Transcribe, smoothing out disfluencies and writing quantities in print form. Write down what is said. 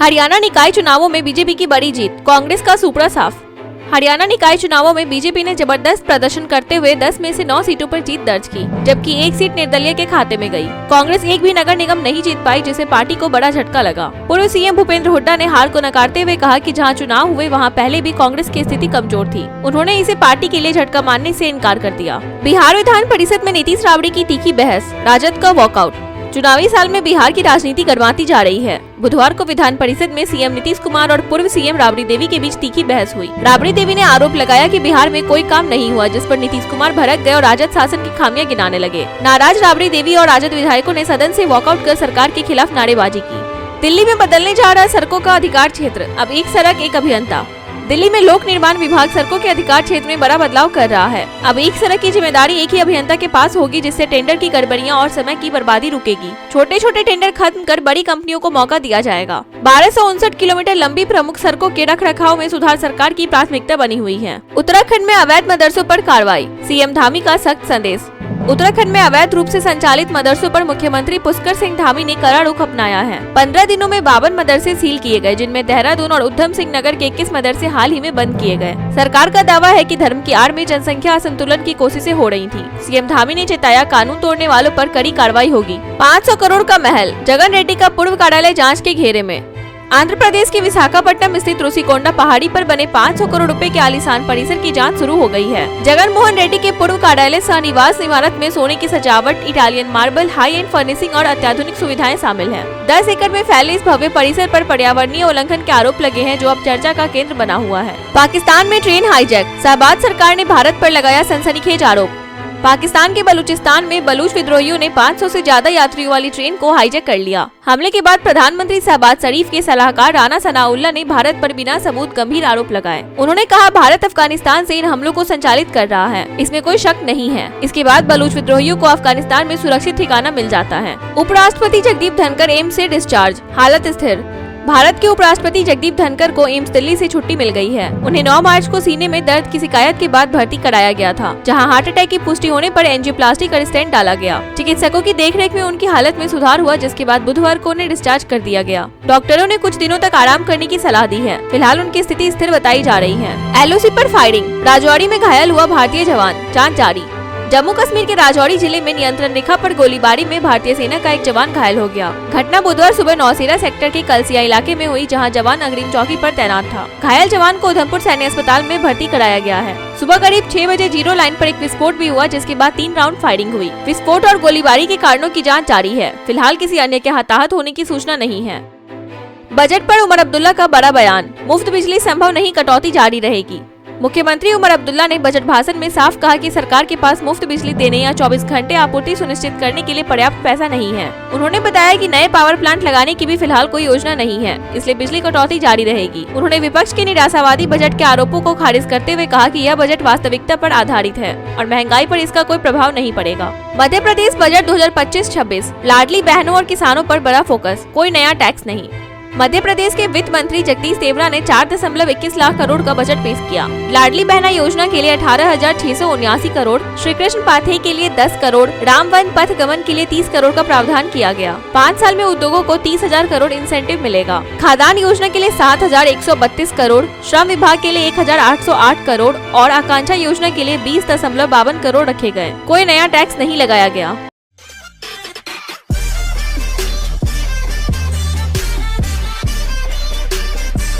हरियाणा निकाय चुनावों में बीजेपी की बड़ी जीत, कांग्रेस का सुपड़ा साफ। हरियाणा निकाय चुनावों में बीजेपी ने जबरदस्त प्रदर्शन करते हुए 10 में से 9 सीटों पर जीत दर्ज की, जबकि एक सीट निर्दलीय के खाते में गई। कांग्रेस एक भी नगर निगम नहीं जीत पाई, जिसे पार्टी को बड़ा झटका लगा। पूर्व सीएम भूपेंद्र हुड्डा ने हार को नकारते हुए कहा कि जहां चुनाव हुए वहां पहले भी कांग्रेस की स्थिति कमजोर थी। उन्होंने इसे पार्टी के लिए झटका मानने से इनकार कर दिया। बिहार विधान परिषद में नीतीश राबड़ी की तीखी बहस, राजद का वॉकआउट। चुनावी साल में बिहार की राजनीति गर्माती जा रही है। बुधवार को विधान परिषद में सीएम नीतीश कुमार और पूर्व सीएम राबड़ी देवी के बीच तीखी बहस हुई। राबड़ी देवी ने आरोप लगाया कि बिहार में कोई काम नहीं हुआ, जिस पर नीतीश कुमार भड़क गए और राजद शासन की खामियां गिनाने लगे। नाराज राबड़ी देवी और राजद विधायकों ने सदन से वॉकआउट कर सरकार के खिलाफ नारेबाजी की। दिल्ली में बदलने जा रहा सड़कों का अधिकार क्षेत्र, अब एक सड़क एक अभियंता। दिल्ली में लोक निर्माण विभाग सड़कों के अधिकार क्षेत्र में बड़ा बदलाव कर रहा है। अब एक सड़क की जिम्मेदारी एक ही अभियंता के पास होगी, जिससे टेंडर की गड़बड़ियां और समय की बर्बादी रुकेगी। छोटे छोटे टेंडर खत्म कर बड़ी कंपनियों को मौका दिया जाएगा। 1259 किलोमीटर लंबी प्रमुख सड़कों के रख रखाव में सुधार सरकार की प्राथमिकता बनी हुई है। उत्तराखंड में अवैध मदरसों पर कार्रवाई, सीएम धामी का सख्त संदेश। उत्तराखंड में अवैध रूप से संचालित मदरसों पर मुख्यमंत्री पुष्कर सिंह धामी ने कड़ा रुख अपनाया है। 15 दिनों में 52 मदरसे सील किए गए, जिनमें देहरादून और उधम सिंह नगर के 21 मदरसे हाल ही में बंद किए गए। सरकार का दावा है कि धर्म की आड़ में जनसंख्या असंतुलन की कोशिशें हो रही थी। सीएम धामी ने चेताया, कानून तोड़ने वालों पर कड़ी कार्रवाई होगी। 500 करोड़ का महल, जगन रेड्डी का पूर्व कार्यालय जाँच के घेरे में। आंध्र प्रदेश के विशाखापट्टनम स्थित रुषिकोंडा पहाड़ी पर बने 500 करोड़ रुपए के आलीशान परिसर की जांच शुरू हो गई है। जगन मोहन रेड्डी के पूर्व कार्यालय सह निवास इमारत में सोने की सजावट, Italian marble, high and furnishing और अत्याधुनिक सुविधाएं शामिल हैं। 10 एकड़ में फैले इस भव्य परिसर पर पर्यावरणीय उल्लंघन के आरोप लगे हैं, जो अब चर्चा का केंद्र बना हुआ है। पाकिस्तान में ट्रेन हाईजैक, शहबाज सरकार ने भारत पर लगाया सनसनीखेज आरोप। पाकिस्तान के बलूचिस्तान में बलूच विद्रोहियों ने 500 से ज्यादा यात्रियों वाली ट्रेन को हाईजैक कर लिया। हमले के बाद प्रधानमंत्री शहबाज शरीफ के सलाहकार राना सनाउल्लाह ने भारत पर बिना सबूत गंभीर आरोप लगाए। उन्होंने कहा, भारत अफगानिस्तान से इन हमलों को संचालित कर रहा है, इसमें कोई शक नहीं है। इसके बाद बलूच विद्रोहियों को अफगानिस्तान में सुरक्षित ठिकाना मिल जाता है। उपराष्ट्रपति जगदीप धनखड़ एम्स से डिस्चार्ज, हालत स्थिर। भारत के उपराष्ट्रपति जगदीप धनखड़ को एम्स दिल्ली से छुट्टी मिल गई है। उन्हें 9 मार्च को सीने में दर्द की शिकायत के बाद भर्ती कराया गया था, जहां हार्ट अटैक की पुष्टि होने पर एंजियोप्लास्टी का स्टेंट डाला गया। चिकित्सकों की देखरेख में उनकी हालत में सुधार हुआ, जिसके बाद बुधवार को उन्हें डिस्चार्ज कर दिया गया। डॉक्टरों ने कुछ दिनों तक आराम करने की सलाह दी है। फिलहाल उनकी स्थिति स्थिर बताई जा रही है। एलओसी पर फायरिंग, राजौरी में घायल हुआ भारतीय जवान, जांच जारी। जम्मू कश्मीर के राजौरी जिले में नियंत्रण रेखा पर गोलीबारी में भारतीय सेना का एक जवान घायल हो गया। घटना बुधवार सुबह नौसेरा सेक्टर के कलसिया इलाके में हुई, जहां जवान अग्रिम चौकी पर तैनात था। घायल जवान को उधमपुर सैन्य अस्पताल में भर्ती कराया गया है। सुबह करीब 6 बजे जीरो लाइन पर एक विस्फोट भी हुआ, जिसके बाद 3 राउंड फायरिंग हुई। विस्फोट और गोलीबारी के कारणों की जाँच जारी है। फिलहाल किसी अन्य के हताहत होने की सूचना नहीं है। बजट पर उमर अब्दुल्ला का बड़ा बयान, मुफ्त बिजली संभव नहीं, कटौती जारी रहेगी। मुख्यमंत्री उमर अब्दुल्ला ने बजट भाषण में साफ कहा कि सरकार के पास मुफ्त बिजली देने या 24 घंटे आपूर्ति सुनिश्चित करने के लिए पर्याप्त पैसा नहीं है। उन्होंने बताया कि नए पावर प्लांट लगाने की भी फिलहाल कोई योजना नहीं है, इसलिए बिजली कटौती जारी रहेगी। उन्होंने विपक्ष के निराशावादी बजट के आरोपों को खारिज करते हुए कहा कि यह बजट वास्तविकता पर आधारित है और महंगाई पर इसका कोई प्रभाव नहीं पड़ेगा। मध्य प्रदेश बजट 2025-26, लाडली बहनों और किसानों पर बड़ा फोकस, कोई नया टैक्स नहीं। मध्य प्रदेश के वित्त मंत्री जगदीश देवड़ा ने 4.21 लाख करोड़ का बजट पेश किया। लाडली बहना योजना के लिए 18,679 करोड़, श्री कृष्ण पाथेय के लिए 10 करोड़, राम वन पथ गमन के लिए 30 करोड़ का प्रावधान किया गया। 5 साल में उद्योगों को 30,000 करोड़ इंसेंटिव मिलेगा। खाद्यान्न योजना के लिए 7,132 करोड़, श्रम विभाग के लिए 1,808 करोड़ और आकांक्षा योजना के लिए 20.52 करोड़ रखे गए। कोई नया टैक्स नहीं लगाया गया।